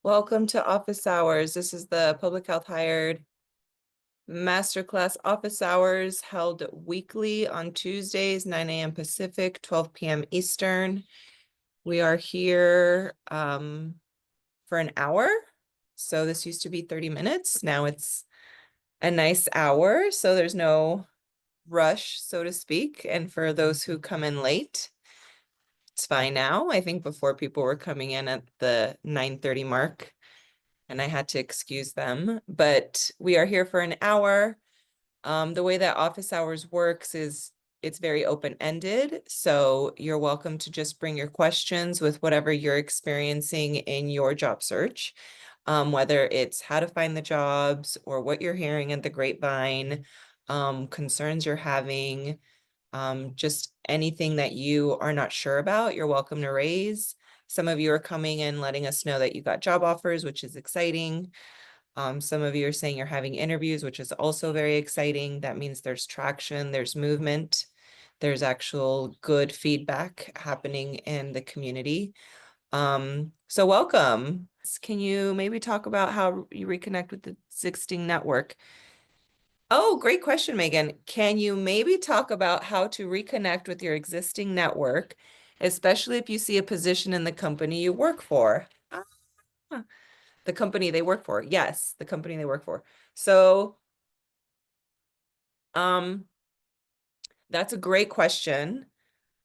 Welcome to Office Hours. This is the Public Health Hired Masterclass Office Hours held weekly on Tuesdays, 9 a.m. Pacific, 12 p.m. Eastern. We are here for an hour. So this used to be 30 minutes. Now it's a nice hour. So there's no rush, so to speak. And for those who come in late, it's fine now. I think before people were coming in at the 9:30 mark, and I had to excuse them, but we are here for an hour. The way that office hours works is it's very open-ended. So you're welcome to just bring your questions with whatever you're experiencing in your job search, whether it's how to find the jobs or what you're hearing at the grapevine, concerns you're having, just anything that you are not sure about, you're welcome to raise. Some of you are coming and letting us know that you got job offers, which is exciting. Some of you are saying you're having interviews, which is also very exciting. That means there's traction, there's movement, there's actual good feedback happening in the community. So welcome. Can you maybe talk about how you reconnect with the existing network? Oh, great question, Megan. Can you maybe talk about how to reconnect with your existing network, especially if you see a position in the company you work for? Ah, the company they work for. Yes, the company they work for. So, um, that's a great question.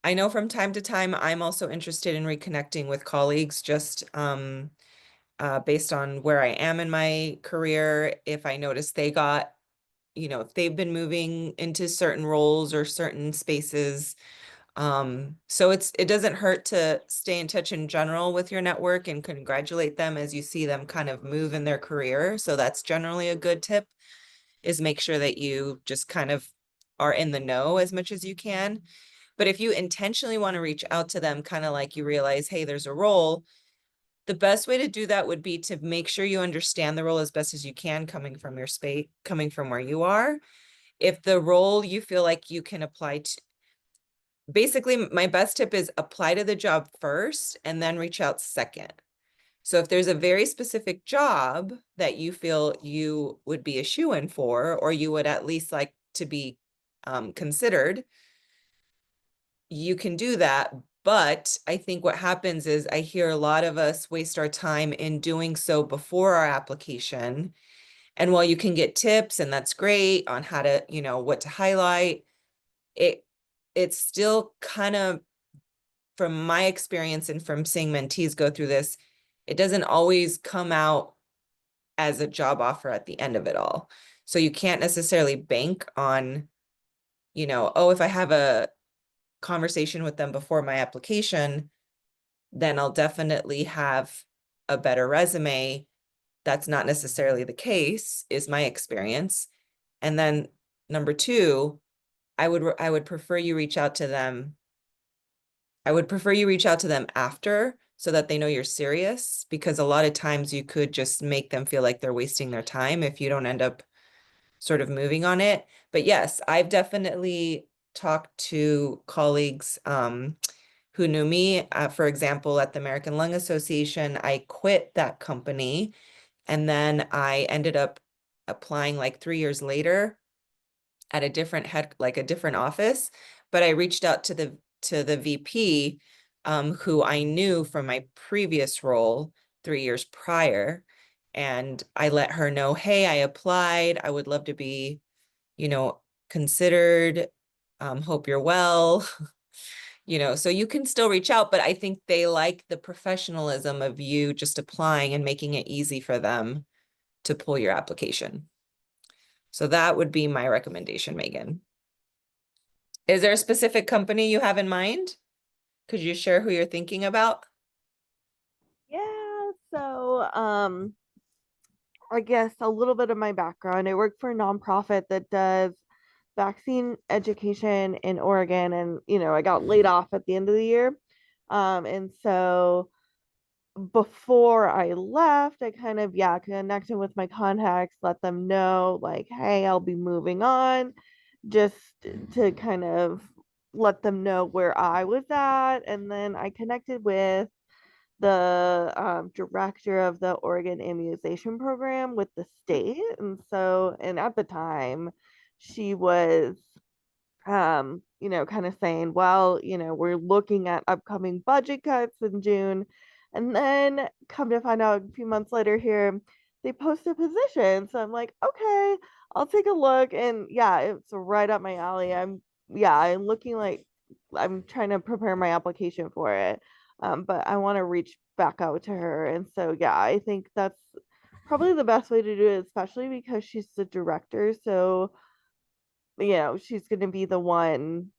I know from time to time, I'm also interested in reconnecting with colleagues just based on where I am in my career. If I notice they got, if they've been moving into certain roles or certain spaces. So it doesn't hurt to stay in touch in general with your network and congratulate them as you see them kind of move in their career. So that's generally a good tip, is make sure that you just kind of are in the know as much as you can. But if you intentionally want to reach out to them, kind of like you realize, hey, there's a role, the best way to do that would be to make sure you understand the role as best as you can, coming from your space, coming from where you are. If the role you feel like you can apply to, basically, my best tip is apply to the job first and then reach out second. So if there's a very specific job that you feel you would be a shoo-in for, or you would at least like to be considered, you can do that. But I think what happens is I hear a lot of us waste our time in doing so before our application. And while you can get tips, and that's great on how to, what to highlight, it's still kind of, from my experience and from seeing mentees go through this, it doesn't always come out as a job offer at the end of it all. So you can't necessarily bank on, oh, if I have a conversation with them before my application, then I'll definitely have a better resume. That's not necessarily the case, is my experience. And then number two, I would prefer you reach out to them. I would prefer you reach out to them after, so that they know you're serious, because a lot of times you could just make them feel like they're wasting their time if you don't end up sort of moving on it. But yes, I've definitely talked to colleagues who knew me. For example, at the American Lung Association, I quit that company, and then I ended up applying like 3 years later at a different like a different office. But I reached out to the VP, who I knew from my previous role 3 years prior. And I let her know, hey, I applied. I would love to be, considered. Hope you're well. So you can still reach out, but I think they like the professionalism of you just applying and making it easy for them to pull your application. So that would be my recommendation, Megan. Is there a specific company you have in mind? Could you share who you're thinking about? Yeah, so I guess a little bit of my background. I work for a nonprofit that does vaccine education in Oregon, and I got laid off at the end of the year. And so before I left, I kind of, yeah, connected with my contacts, let them know, like, hey, I'll be moving on, just to kind of let them know where I was at. And then I connected with the director of the Oregon immunization program with the state. And so, and at the time, she was kind of saying, well, we're looking at upcoming budget cuts in June. And then come to find out a few months later here, they post a position. So I'm like, okay, I'll take a look. And yeah, it's right up my alley. I'm looking like I'm trying to prepare my application for it. But I want to reach back out to her. And so, yeah, I think that's probably the best way to do it, especially because she's the director. So, she's going to be the one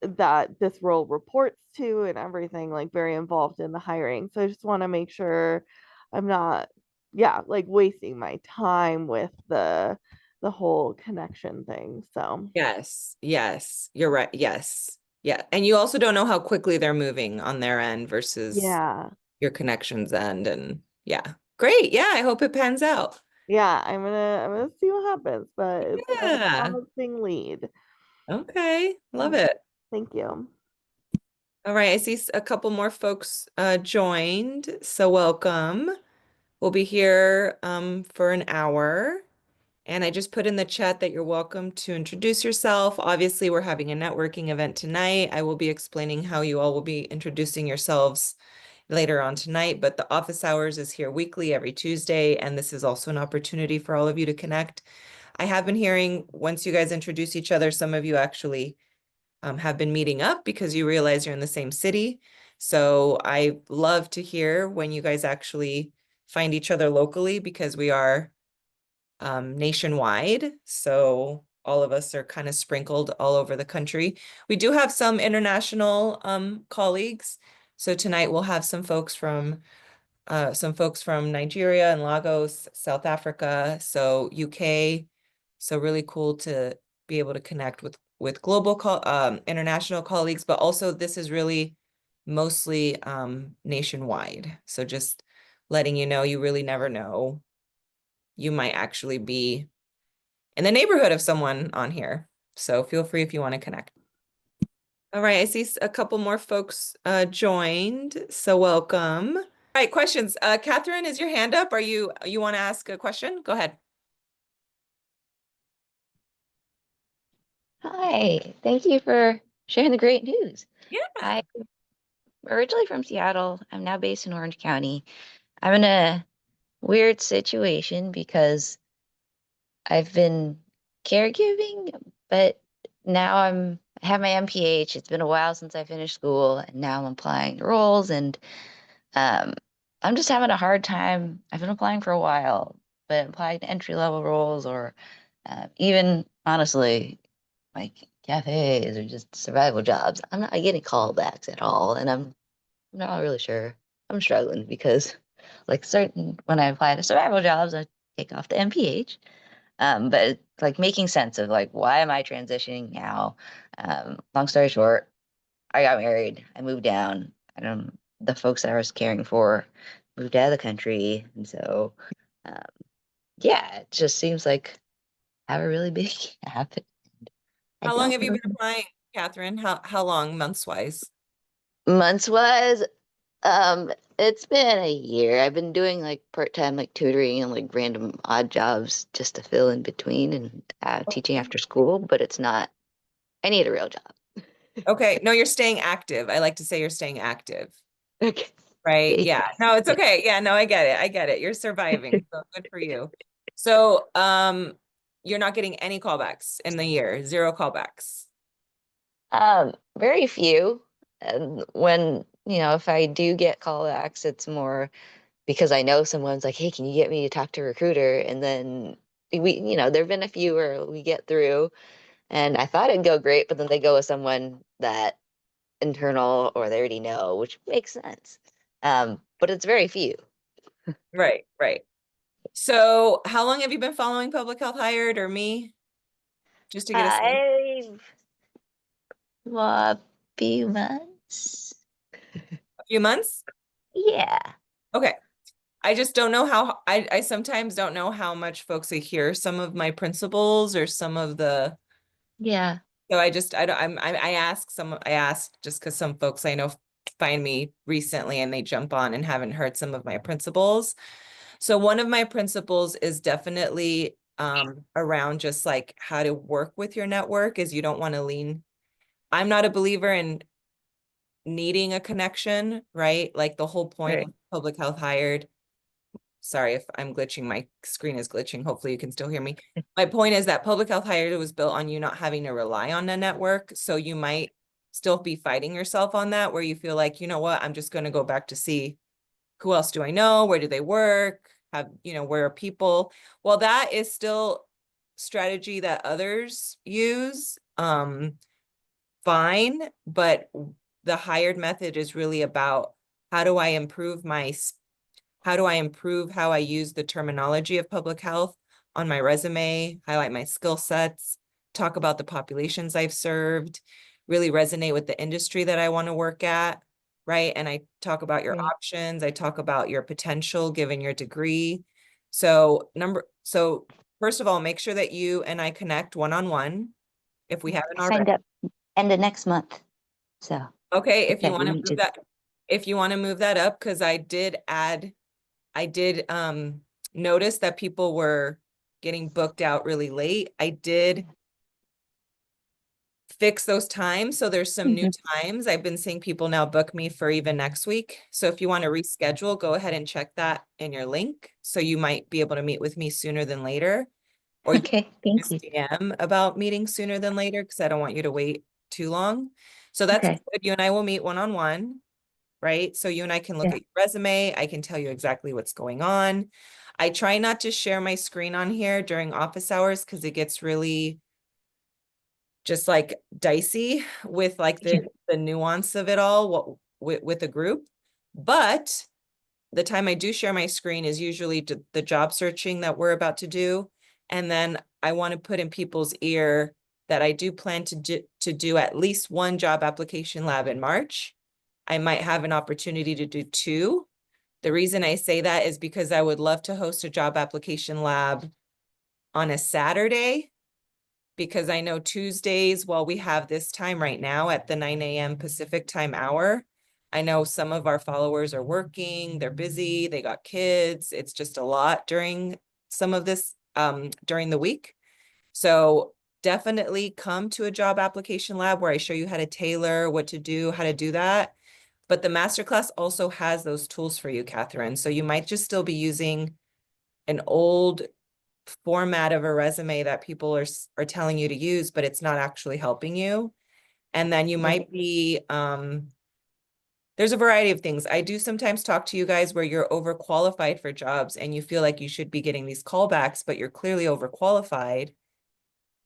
that this role reports to and everything, like very involved in the hiring. So I just want to make sure I'm not, yeah, like wasting my time with the whole connection thing. So Yes, yes, you're right. Yes. Yeah. And you also don't know how quickly they're moving on their end versus yeah, your connections end. And yeah. Great. Yeah, I hope it pans out. yeah, I'm gonna see what happens, but it's a Yeah. promising lead. Okay. Love Mm, it. thank you. All right. I see a couple more folks joined. So welcome. We'll be here for an hour. And I just put in the chat that you're welcome to introduce yourself. Obviously, we're having a networking event tonight. I will be explaining how you all will be introducing yourselves later on tonight, but the office hours is here weekly every Tuesday, and this is also an opportunity for all of you to connect. I have been hearing once you guys introduce each other, some of you actually have been meeting up because you realize you're in the same city. So I love to hear when you guys actually find each other locally because we are nationwide. So all of us are kind of sprinkled all over the country. We do have some international colleagues. So tonight we'll have some folks from Nigeria and Lagos, South Africa, so UK. So really cool to be able to connect with global international colleagues, but also this is really mostly nationwide. So just letting you know, you really never know. You might actually be in the neighborhood of someone on here. So feel free if you want to connect. All right, I see a couple more folks joined, so welcome. All right, questions. Catherine, is your hand up? You want to ask a question? Go ahead. Hi, thank you for sharing the great news. Yeah. I'm originally from Seattle. I'm now based in Orange County. I'm in a weird situation because I've been caregiving, but now I have my MPH. It's been a while since I finished school, and now I'm applying to roles, and um, I'm just having a hard time. I've been applying for a while, but applying to entry-level roles or even honestly like cafes or just survival jobs. I'm not getting callbacks at all, and I'm not really sure. I'm struggling because, like, certain when I apply to survival jobs, I take off the MPH. But like making sense of like why am I transitioning now? Long story short, I got married. I moved down. I don't. The folks that I was caring for moved out of the country, and so um, yeah, it just seems like I have a really big gap. I How long don't have you really been applying, Catherine? How long, months wise? months wise. It's been a year. I've been doing like part-time like tutoring and like random odd jobs just to fill in between and teaching Okay. after school, but it's not, I need a real job. Okay. No, you're staying active. I like to say you're staying active. Okay. Right. Thank Yeah. No, it's you. okay. Yeah, no, I get it. I get it. You're surviving. So good for you. So, you're not getting any callbacks in the year, zero callbacks. Very few. And when, if I do get callbacks, it's more because I know someone's like, hey, can you get me to talk to a recruiter? And then there've been a few where we get through and I thought it'd go great, but then they go with someone that internal or they already know, which makes sense. But it's very few. Right, right. So how long have you been following Public Health Hired or me? Just to get a sense. I've a few months. A few months? Yeah. Okay. I just don't know how I sometimes don't know how much folks hear some of my principles or some of the Yeah. so I just I don't I ask just because some folks I know find me recently and they jump on and haven't heard some of my principles. So one of my principles is definitely around just like how to work with your network is you don't want to lean. I'm not a believer in needing a connection, right? Like the whole point Right. of public health hired. Sorry if I'm glitching, my screen is glitching. Hopefully you can still hear me. My point is that public health hired was built on you not having to rely on a network. So you might still be fighting yourself on that where you feel like, you know what, I'm just going to go back to see who else do I know? Where do they work? Have, you know, where are people? Well, that is still strategy that others use. Fine, but the hired method is really about how do I improve how do I improve how I use the terminology of public health on my resume, highlight my skill sets, talk about the populations I've served, really resonate with the industry that I want to work at, right? And I talk about your Right. options, I talk about your potential given your degree. So first of all, make sure that you and I connect one-on-one if we haven't I signed already. up end of next month. So Okay, if you that want we to need move to. that, if you want to move that up, because I did notice that people were getting booked out really late. I did fix those times. So there's some new Mhm. times. I've been seeing people now book me for even next week. So if you want to reschedule, go ahead and check that in your link. So you might be able to meet with me sooner than later. Or you Okay, can thank just you. DM about meeting sooner than later because I don't want you to wait too long. So that's Okay. good. You and I will meet one-on-one, right? So you and I can look Yeah. at your resume. I can tell you exactly what's going on. I try not to share my screen on here during office hours because it gets really just like dicey with like the nuance of it all with a group. But the time I do share my screen is usually the job searching that we're about to do. And then I want to put in people's ear that I do plan to do at least one job application lab in March. I might have an opportunity to do two. The reason I say that is because I would love to host a job application lab on a Saturday because I know Tuesdays, while we have this time right now at the 9 a.m. Pacific time hour, I know some of our followers are working, they're busy, they got kids. It's just a lot during some of this during the week. So definitely come to a job application lab where I show you how to tailor, what to do, how to do that. But the masterclass also has those tools for you, Catherine. So you might just still be using an old format of a resume that people are telling you to use, but it's not actually helping you. And then you Yeah. might be there's a variety of things. I do sometimes talk to you guys where you're overqualified for jobs and you feel like you should be getting these callbacks, but you're clearly overqualified.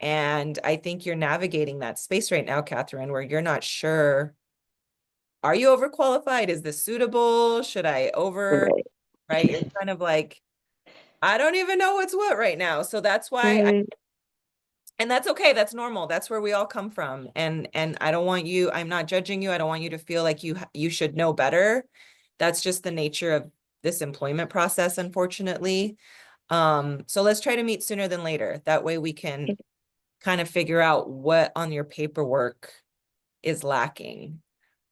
And I think you're navigating that space right now, Catherine, where you're not sure, are you overqualified? Is this suitable? Should I Right. right? You're kind of like, I don't even know what's what right now. So that's why Right. and that's okay. That's normal. That's where we all come from. And I don't want you, I'm not judging you. I don't want you to feel like you should know better. That's just the nature of this employment process, unfortunately. So let's try to meet sooner than later. That way we can kind of figure out what on your paperwork is lacking.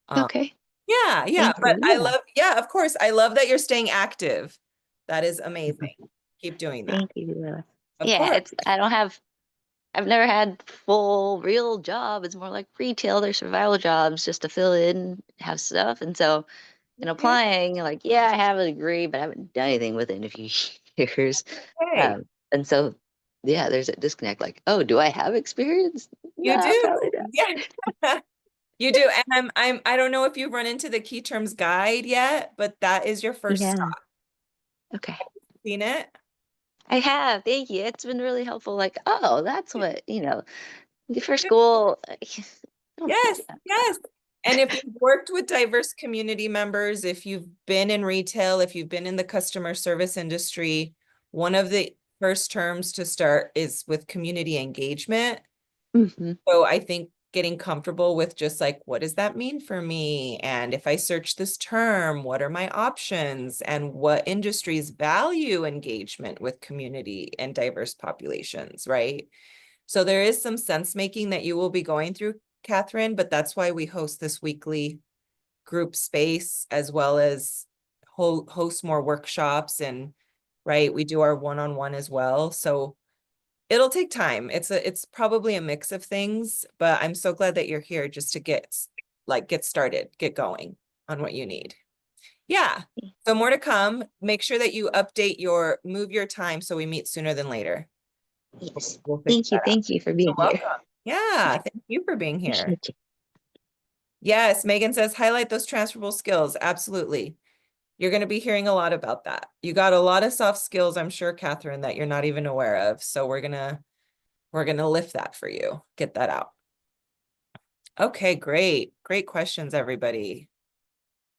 Um, Okay. yeah, Thank but you. I Yeah. love, yeah, of course. I love that you're staying active. That is amazing. Keep doing that. Thank you. Of Yeah, course. I've never had full real job. It's more like retail. They're survival jobs just to fill in, have stuff. And so in Okay. applying, like, yeah, I have a degree, but I haven't done anything with it in a few years. Okay. And so, yeah, there's a disconnect. Like, oh, do I have experience? You No, do. probably not. Yeah. You do. And I don't know if you've run into the key terms guide yet, but that is your first Yeah. stop. Okay. Seen it? I have. Thank you. It's been really helpful. Like, oh, that's what. For school. Don't Yes, do yes. And if you've worked with diverse community members, if you've been in retail, if you've been in the customer service industry, one of the first terms to start is with community engagement. that. So I think getting comfortable with just like, what does that mean for me? And if I search this term, what are my options? And what industries value engagement with community and diverse populations, right? So there is some sense making that you will be going through, Catherine, but that's why we host this weekly group space as well as host more workshops, and right, we do our one-on-one as well. So it'll take time. It's probably a mix of things, but I'm so glad that you're here just to get started, get going on what you need. Yeah. So more to come. Make sure that you move your time so we meet sooner than later. Yes. We'll fix that out. Thank you for being You're here. welcome. Yeah, thank you for being here. Appreciate you. Yes, Megan says highlight those transferable skills. Absolutely. You're going to be hearing a lot about that. You got a lot of soft skills, I'm sure, Catherine, that you're not even aware of. So we're gonna lift that for you. Get that out. Okay, great. Great questions, everybody.